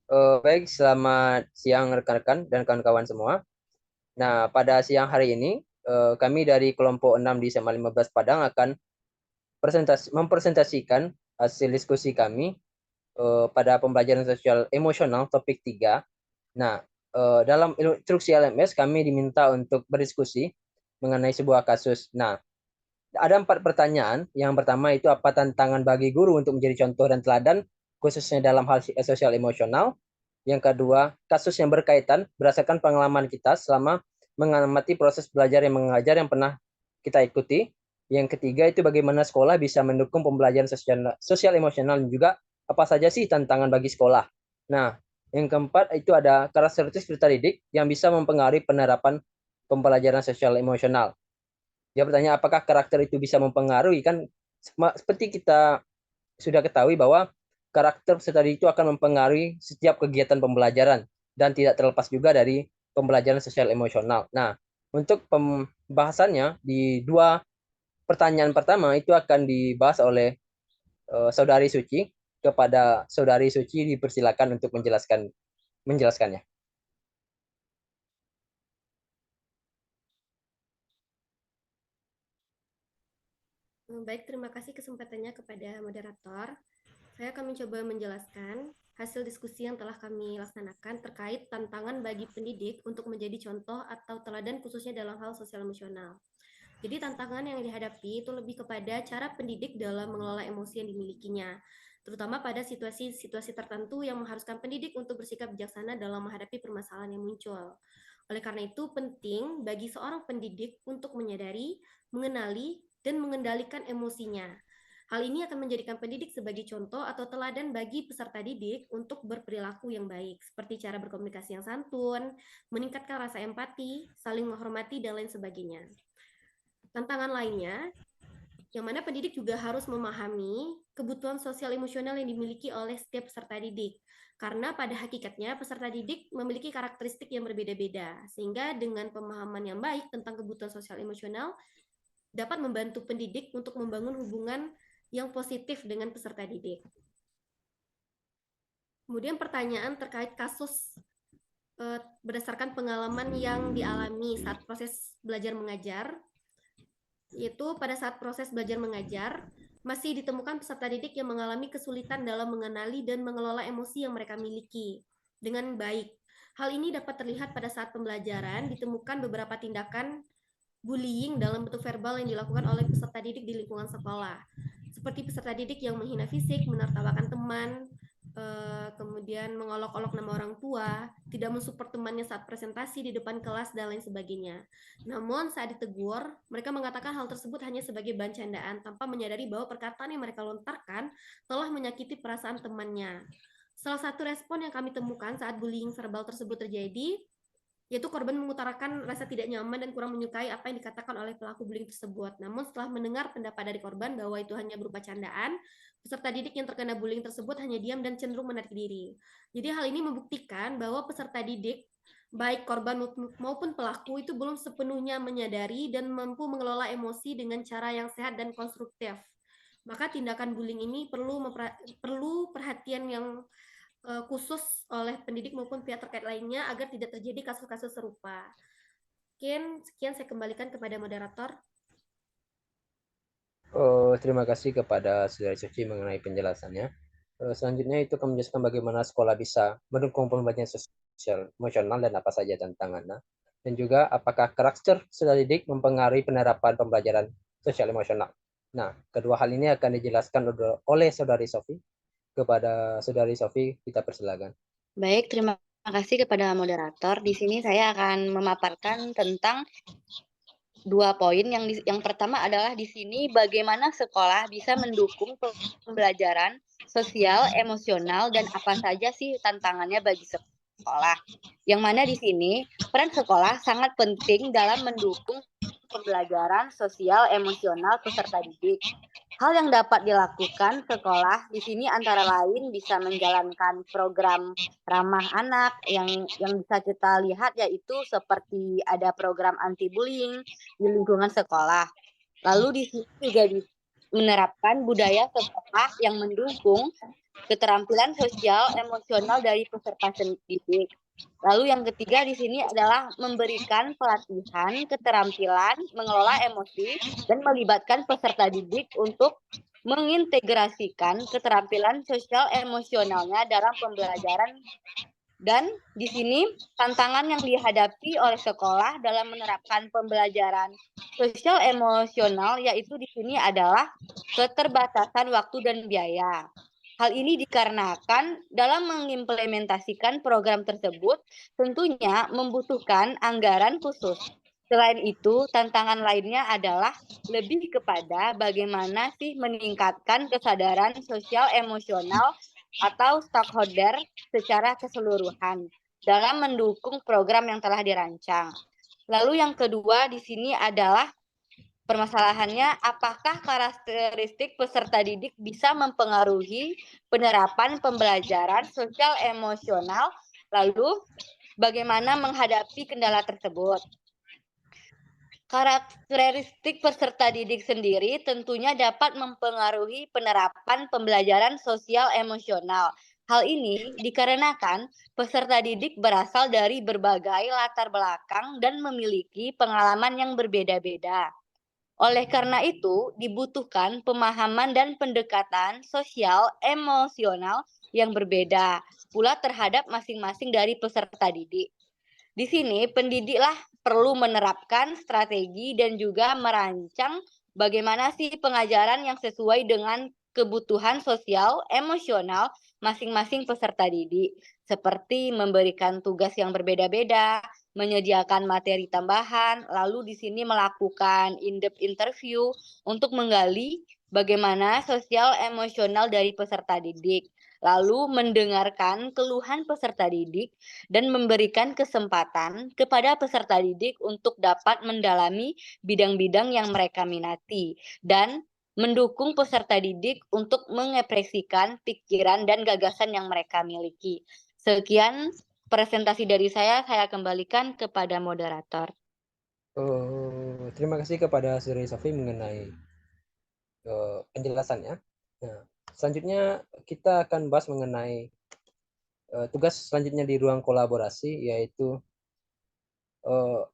Baik, selamat siang rekan-rekan dan kawan-kawan semua. Nah, pada siang hari ini, kami dari kelompok 6 di SMA 15 Padang akan mempresentasikan hasil diskusi kami pada pembelajaran sosial emosional topik 3. Nah, dalam instruksi LMS kami diminta untuk berdiskusi mengenai sebuah kasus. Nah, ada 4 pertanyaan. Yang pertama itu apa tantangan bagi guru untuk menjadi contoh dan teladan, khususnya dalam hal sosial emosional. Yang kedua, kasus yang berkaitan berdasarkan pengalaman kita selama mengamati proses belajar yang mengajar yang pernah kita ikuti. Yang ketiga itu bagaimana sekolah bisa mendukung pembelajaran sosial emosional dan juga apa saja sih tantangan bagi sekolah. Nah, yang keempat itu ada karakteristik peserta didik yang bisa mempengaruhi penerapan pembelajaran sosial emosional. Dia bertanya apakah karakter itu bisa mempengaruhi, kan seperti kita sudah ketahui bahwa karakter peserta didik itu akan mempengaruhi setiap kegiatan pembelajaran dan tidak terlepas juga dari pembelajaran sosial emosional. Nah, untuk pembahasannya di 2 pertanyaan pertama itu akan dibahas oleh Saudari Suci. Kepada Saudari Suci dipersilakan untuk menjelaskannya. Baik, terima kasih kesempatannya kepada moderator. Saya akan mencoba menjelaskan hasil diskusi yang telah kami laksanakan terkait tantangan bagi pendidik untuk menjadi contoh atau teladan khususnya dalam hal sosial emosional. Jadi tantangan yang dihadapi itu lebih kepada cara pendidik dalam mengelola emosi yang dimilikinya, terutama pada situasi-situasi tertentu yang mengharuskan pendidik untuk bersikap bijaksana dalam menghadapi permasalahan yang muncul. Oleh karena itu, penting bagi seorang pendidik untuk menyadari, mengenali, dan mengendalikan emosinya. Hal ini akan menjadikan pendidik sebagai contoh atau teladan bagi peserta didik untuk berperilaku yang baik, seperti cara berkomunikasi yang santun, meningkatkan rasa empati, saling menghormati, dan lain sebagainya. Tantangan lainnya, yang mana pendidik juga harus memahami kebutuhan sosial emosional yang dimiliki oleh setiap peserta didik. Karena pada hakikatnya peserta didik memiliki karakteristik yang berbeda-beda, sehingga dengan pemahaman yang baik tentang kebutuhan sosial emosional dapat membantu pendidik untuk membangun hubungan yang positif dengan peserta didik. Kemudian pertanyaan terkait kasus berdasarkan pengalaman yang dialami saat proses belajar mengajar, yaitu pada saat proses belajar mengajar, masih ditemukan peserta didik yang mengalami kesulitan dalam mengenali dan mengelola emosi yang mereka miliki dengan baik. Hal ini dapat terlihat pada saat pembelajaran ditemukan beberapa tindakan bullying dalam bentuk verbal yang dilakukan oleh peserta didik di lingkungan sekolah. Seperti peserta didik yang menghina fisik, menertawakan teman, kemudian mengolok-olok nama orang tua, tidak mensupport temannya saat presentasi di depan kelas, dan lain sebagainya. Namun saat ditegur, mereka mengatakan hal tersebut hanya sebagai bahan candaan tanpa menyadari bahwa perkataan yang mereka lontarkan telah menyakiti perasaan temannya. Salah satu respon yang kami temukan saat bullying verbal tersebut terjadi yaitu korban mengutarakan rasa tidak nyaman dan kurang menyukai apa yang dikatakan oleh pelaku bullying tersebut. Namun setelah mendengar pendapat dari korban bahwa itu hanya berupa candaan, peserta didik yang terkena bullying tersebut hanya diam dan cenderung menarik diri. Jadi hal ini membuktikan bahwa peserta didik baik korban maupun pelaku itu belum sepenuhnya menyadari dan mampu mengelola emosi dengan cara yang sehat dan konstruktif. Maka tindakan bullying ini perlu perhatian yang khusus oleh pendidik maupun pihak terkait lainnya agar tidak terjadi kasus-kasus serupa. Mungkin sekian saya kembalikan kepada moderator. Terima kasih kepada Saudari Suci mengenai penjelasannya. Selanjutnya itu akan menjelaskan bagaimana sekolah bisa mendukung pembelajaran sosial emosional dan apa saja tantangannya. Dan juga apakah karakter peserta didik mempengaruhi penerapan pembelajaran sosial emosional. Nah, kedua hal ini akan dijelaskan oleh Saudari Sofi. Kepada Saudari Sofi, kita persilakan. Baik, terima kasih kepada moderator. Di sini saya akan memaparkan tentang 2 poin. Yang pertama adalah di sini bagaimana sekolah bisa mendukung pembelajaran sosial, emosional, dan apa saja sih tantangannya bagi sekolah. Yang mana di sini peran sekolah sangat penting dalam mendukung pembelajaran sosial, emosional peserta didik. Hal yang dapat dilakukan sekolah di sini antara lain bisa menjalankan program ramah anak yang bisa kita lihat yaitu seperti ada program anti bullying di lingkungan sekolah. Lalu di sini juga menerapkan budaya sekolah yang mendukung keterampilan sosial emosional dari peserta didik. Lalu yang ketiga di sini adalah memberikan pelatihan keterampilan mengelola emosi dan melibatkan peserta didik untuk mengintegrasikan keterampilan sosial emosionalnya dalam pembelajaran. Dan di sini tantangan yang dihadapi oleh sekolah dalam menerapkan pembelajaran sosial emosional yaitu di sini adalah keterbatasan waktu dan biaya. Hal ini dikarenakan dalam mengimplementasikan program tersebut tentunya membutuhkan anggaran khusus. Selain itu, tantangan lainnya adalah lebih kepada bagaimana sih meningkatkan kesadaran sosial emosional atau stakeholder secara keseluruhan dalam mendukung program yang telah dirancang. Lalu yang kedua di sini adalah permasalahannya, apakah karakteristik peserta didik bisa mempengaruhi penerapan pembelajaran sosial emosional? Lalu, bagaimana menghadapi kendala tersebut? Karakteristik peserta didik sendiri tentunya dapat mempengaruhi penerapan pembelajaran sosial emosional. Hal ini dikarenakan peserta didik berasal dari berbagai latar belakang dan memiliki pengalaman yang berbeda-beda. Oleh karena itu, dibutuhkan pemahaman dan pendekatan sosial emosional yang berbeda pula terhadap masing-masing dari peserta didik. Di sini, pendidiklah perlu menerapkan strategi dan juga merancang bagaimana sih pengajaran yang sesuai dengan kebutuhan sosial emosional masing-masing peserta didik, seperti memberikan tugas yang berbeda-beda, menyediakan materi tambahan, lalu di sini melakukan in-depth interview untuk menggali bagaimana sosial emosional dari peserta didik, lalu mendengarkan keluhan peserta didik dan memberikan kesempatan kepada peserta didik untuk dapat mendalami bidang-bidang yang mereka minati dan mendukung peserta didik untuk mengekspresikan pikiran dan gagasan yang mereka miliki. Sekian presentasi dari saya kembalikan kepada moderator. Terima kasih kepada Sri Sofi mengenai penjelasannya. Nah, selanjutnya kita akan bahas mengenai tugas selanjutnya di ruang kolaborasi, yaitu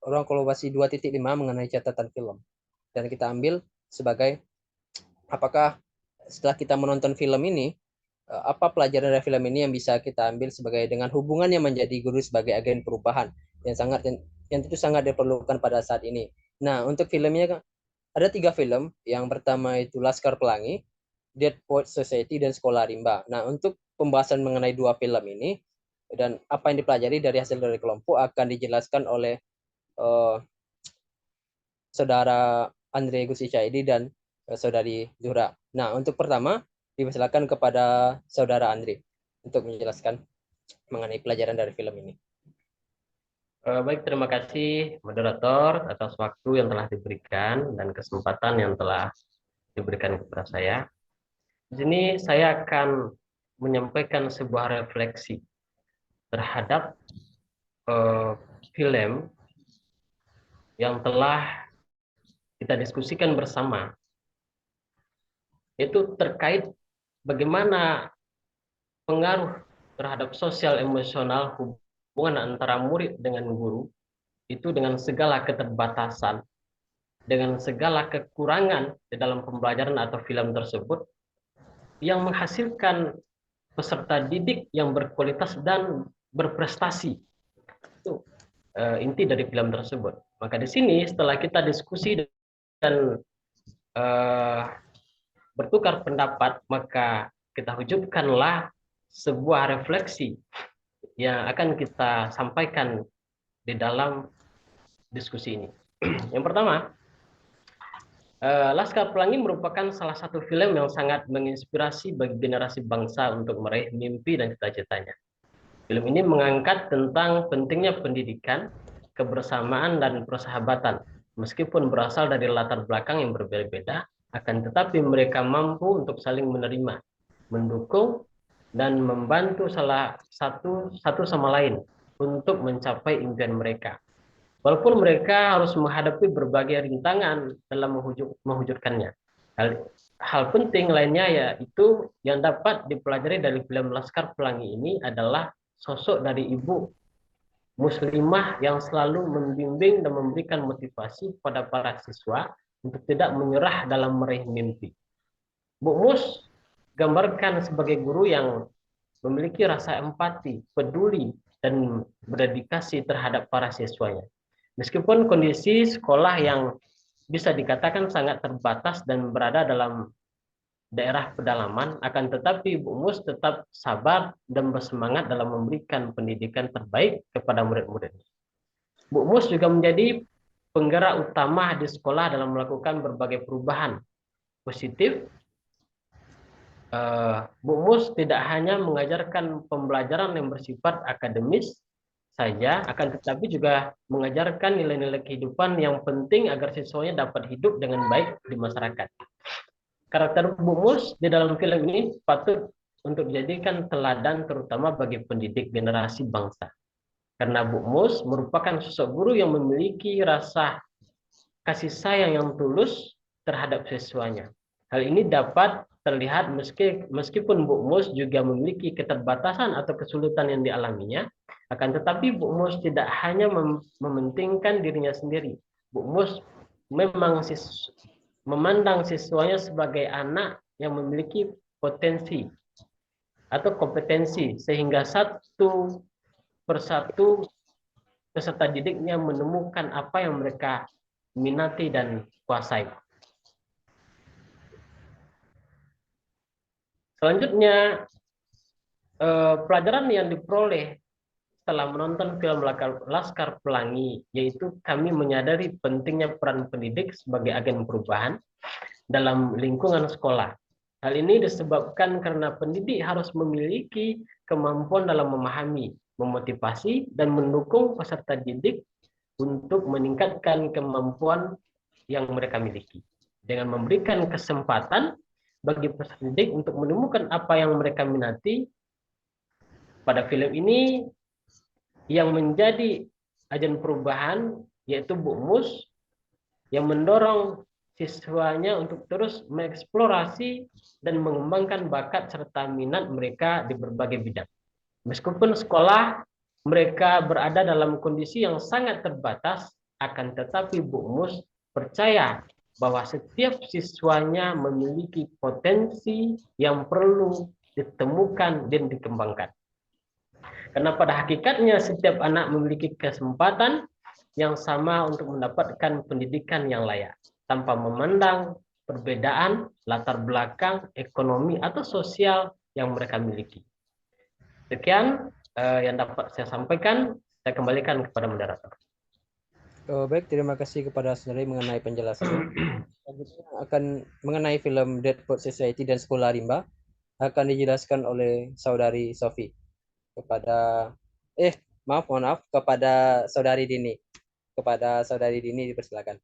ruang kolaborasi 2.5 mengenai catatan film. Dan kita ambil sebagai apakah setelah kita menonton film ini, apa pelajaran dari film ini yang bisa kita ambil sebagai dengan hubungannya menjadi guru sebagai agen perubahan yang tentu sangat diperlukan pada saat ini. Nah, untuk filmnya ada 3 film. Yang pertama itu Laskar Pelangi, Dead Poets Society, dan Sekolah Rimba. Nah, untuk pembahasan mengenai 2 film ini dan apa yang dipelajari dari hasil dari kelompok akan dijelaskan oleh Saudara Andre Gusti Caidi dan Saudari Zuhra. Nah, untuk pertama, dipersilakan kepada Saudara Andre untuk menjelaskan mengenai pelajaran dari film ini. Baik, terima kasih moderator atas waktu yang telah diberikan dan kesempatan yang telah diberikan kepada saya. Di sini saya akan menyampaikan sebuah refleksi terhadap film yang telah kita diskusikan bersama, itu terkait bagaimana pengaruh terhadap sosial emosional hubungan antara murid dengan guru itu dengan segala keterbatasan, dengan segala kekurangan di dalam pembelajaran atau film tersebut yang menghasilkan peserta didik yang berkualitas dan berprestasi. Itu inti dari film tersebut. Maka di sini setelah kita diskusi dan bertukar pendapat, maka kita wujudkanlah sebuah refleksi yang akan kita sampaikan di dalam diskusi ini. Yang pertama, Laskar Pelangi merupakan salah satu film yang sangat menginspirasi bagi generasi bangsa untuk meraih mimpi dan cita-citanya. Film ini mengangkat tentang pentingnya pendidikan, kebersamaan, dan persahabatan. Meskipun berasal dari latar belakang yang berbeda-beda, akan tetapi mereka mampu untuk saling menerima, mendukung, dan membantu satu sama lain untuk mencapai impian mereka. Walaupun mereka harus menghadapi berbagai rintangan dalam mewujudkannya. hal penting lainnya yaitu yang dapat dipelajari dari film Laskar Pelangi ini adalah sosok dari ibu muslimah yang selalu membimbing dan memberikan motivasi pada para siswa untuk tidak menyerah dalam meraih mimpi. Bu Mus gambarkan sebagai guru yang memiliki rasa empati, peduli, dan berdedikasi terhadap para siswanya. Meskipun kondisi sekolah yang bisa dikatakan sangat terbatas dan berada dalam daerah pedalaman, akan tetapi Bu Mus tetap sabar dan bersemangat dalam memberikan pendidikan terbaik kepada murid-muridnya. Bu Mus juga menjadi penggerak utama di sekolah dalam melakukan berbagai perubahan positif. Bu Mus tidak hanya mengajarkan pembelajaran yang bersifat akademis saja, akan tetapi juga mengajarkan nilai-nilai kehidupan yang penting agar siswanya dapat hidup dengan baik di masyarakat. Karakter Bu Mus di dalam film ini patut untuk dijadikan teladan terutama bagi pendidik generasi bangsa. Karena Bu Mus merupakan sosok guru yang memiliki rasa kasih sayang yang tulus terhadap siswanya. Hal ini dapat terlihat meskipun Bu Mus juga memiliki keterbatasan atau kesulitan yang dialaminya, akan tetapi Bu Mus tidak hanya mementingkan dirinya sendiri. Bu Mus memang memandang siswanya sebagai anak yang memiliki potensi atau kompetensi, sehingga satu persatu peserta didiknya menemukan apa yang mereka minati dan kuasai. Selanjutnya, pelajaran yang diperoleh setelah menonton film Laskar Pelangi, yaitu kami menyadari pentingnya peran pendidik sebagai agen perubahan dalam lingkungan sekolah. Hal ini disebabkan karena pendidik harus memiliki kemampuan dalam memahami, memotivasi, dan mendukung peserta didik untuk meningkatkan kemampuan yang mereka miliki. Dengan memberikan kesempatan bagi peserta didik untuk menemukan apa yang mereka minati, pada film ini yang menjadi agen perubahan yaitu Bu Mus yang mendorong siswanya untuk terus mengeksplorasi dan mengembangkan bakat serta minat mereka di berbagai bidang. Meskipun sekolah mereka berada dalam kondisi yang sangat terbatas, akan tetapi Bu Mus percaya bahwa setiap siswanya memiliki potensi yang perlu ditemukan dan dikembangkan. Karena pada hakikatnya setiap anak memiliki kesempatan yang sama untuk mendapatkan pendidikan yang layak, tanpa memandang perbedaan latar belakang, ekonomi, atau sosial yang mereka miliki. Sekian yang dapat saya sampaikan, saya kembalikan kepada moderator. Baik, terima kasih kepada saudari mengenai penjelasannya. Selanjutnya akan mengenai film Deadwood Society dan Sekolah Rimba akan dijelaskan oleh saudari Sofi. Kepada mohon maaf kepada saudari Dini. Kepada saudari Dini dipersilakan.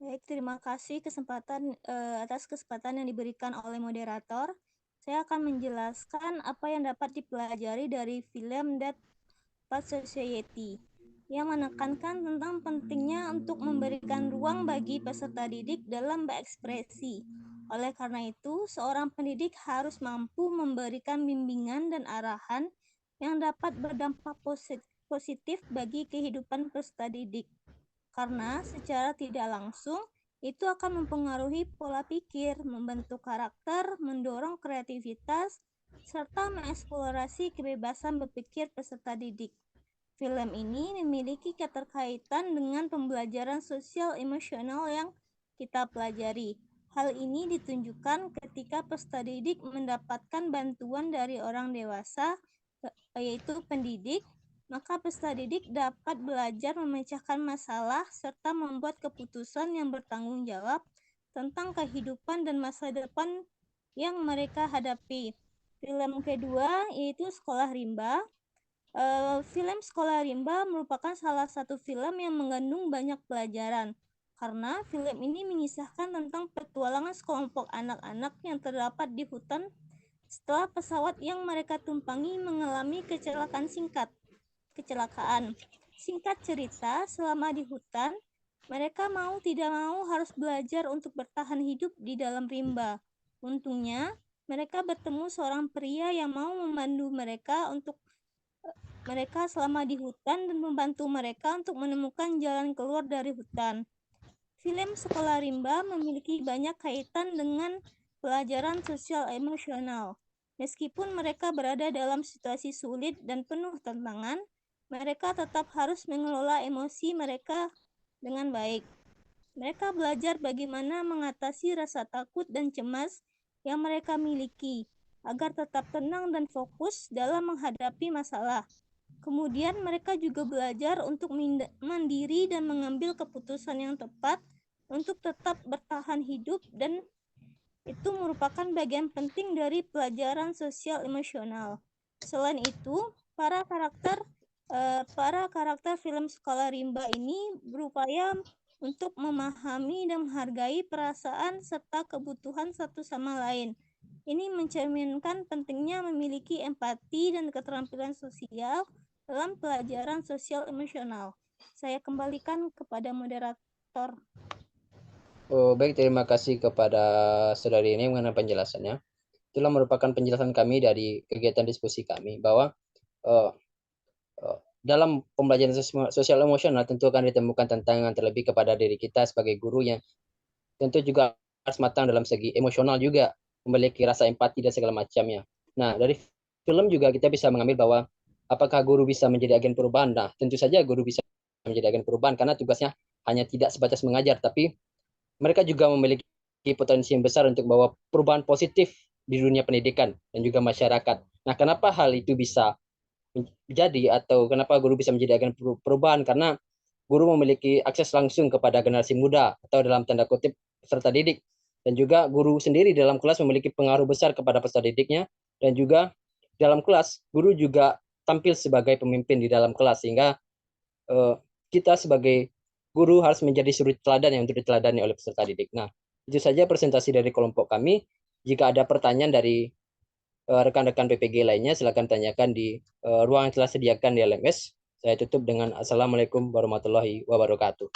Baik, terima kasih atas kesempatan yang diberikan oleh moderator. Saya akan menjelaskan apa yang dapat dipelajari dari film Deadwood Society yang menekankan tentang pentingnya untuk memberikan ruang bagi peserta didik dalam berekspresi. Oleh karena itu, seorang pendidik harus mampu memberikan bimbingan dan arahan yang dapat berdampak positif bagi kehidupan peserta didik. Karena secara tidak langsung, itu akan mempengaruhi pola pikir, membentuk karakter, mendorong kreativitas, serta mengeksplorasi kebebasan berpikir peserta didik. Film ini memiliki keterkaitan dengan pembelajaran sosial emosional yang kita pelajari. Hal ini ditunjukkan ketika peserta didik mendapatkan bantuan dari orang dewasa, yaitu pendidik, maka peserta didik dapat belajar memecahkan masalah serta membuat keputusan yang bertanggung jawab tentang kehidupan dan masa depan yang mereka hadapi. Film kedua yaitu Sekolah Rimba. Film Sekolah Rimba merupakan salah satu film yang mengandung banyak pelajaran. Karena film ini mengisahkan tentang petualangan sekelompok anak-anak yang terdapat di hutan setelah pesawat yang mereka tumpangi mengalami kecelakaan. Singkat cerita, selama di hutan, Mereka mau tidak mau harus belajar untuk bertahan hidup di dalam rimba. Untungnya, mereka bertemu seorang pria yang mau memandu mereka selama di hutan dan membantu mereka untuk menemukan jalan keluar dari hutan. Film Sekolah Rimba memiliki banyak kaitan dengan pelajaran sosial emosional. Meskipun mereka berada dalam situasi sulit dan penuh tantangan, mereka tetap harus mengelola emosi mereka dengan baik. Mereka belajar bagaimana mengatasi rasa takut dan cemas yang mereka miliki agar tetap tenang dan fokus dalam menghadapi masalah. Kemudian mereka juga belajar untuk mandiri dan mengambil keputusan yang tepat untuk tetap bertahan hidup, dan itu merupakan bagian penting dari pelajaran sosial emosional. Selain itu, para karakter film Sekolah Rimba ini berupaya untuk memahami dan menghargai perasaan serta kebutuhan satu sama lain. Ini mencerminkan pentingnya memiliki empati dan keterampilan sosial dalam pelajaran sosial emosional. Saya kembalikan kepada moderator. Baik, terima kasih kepada saudari ini mengenai penjelasannya. Itulah merupakan penjelasan kami dari kegiatan diskusi kami bahwa dalam pembelajaran sosial emosional tentu akan ditemukan tantangan terlebih kepada diri kita sebagai guru yang tentu juga harus matang dalam segi emosional juga, memiliki rasa empati dan segala macamnya. Nah, dari film juga kita bisa mengambil bahwa apakah guru bisa menjadi agen perubahan? Nah, tentu saja guru bisa menjadi agen perubahan karena tugasnya hanya tidak sebatas mengajar, tapi mereka juga memiliki potensi yang besar untuk membawa perubahan positif di dunia pendidikan dan juga masyarakat. Nah, kenapa hal itu bisa menjadi atau kenapa guru bisa menjadi agen perubahan? Karena guru memiliki akses langsung kepada generasi muda atau dalam tanda kutip peserta didik, dan juga guru sendiri dalam kelas memiliki pengaruh besar kepada peserta didiknya, dan juga dalam kelas guru juga tampil sebagai pemimpin di dalam kelas sehingga kita sebagai guru harus menjadi suri teladan yang untuk diteladani oleh peserta didik. Nah, itu saja presentasi dari kelompok kami. Jika ada pertanyaan dari rekan-rekan PPG lainnya, silakan tanyakan di ruang yang telah sediakan di LMS. Saya tutup dengan Assalamualaikum warahmatullahi wabarakatuh.